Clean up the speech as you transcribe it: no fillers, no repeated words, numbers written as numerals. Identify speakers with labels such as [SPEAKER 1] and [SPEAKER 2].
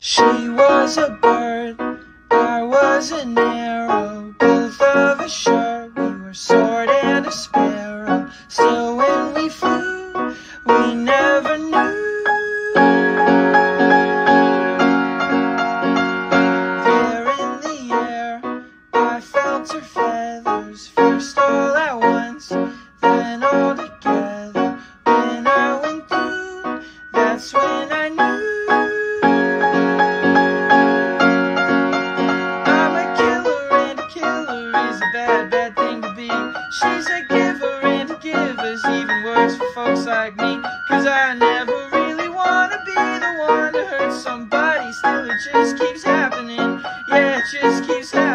[SPEAKER 1] She was a bird, I was an arrow, both of us sure we were a sword and a sparrow. Still when we flew, we never knew. There in the air, I felt her feathers, first all at once, then all together. When I went through, that's when I knew. Bad thing to be. She's a giver, and a giver's even worse for folks like me. Cause I never really wanna be the one to hurt somebody. Still it just keeps happening. Yeah, it just keeps happening.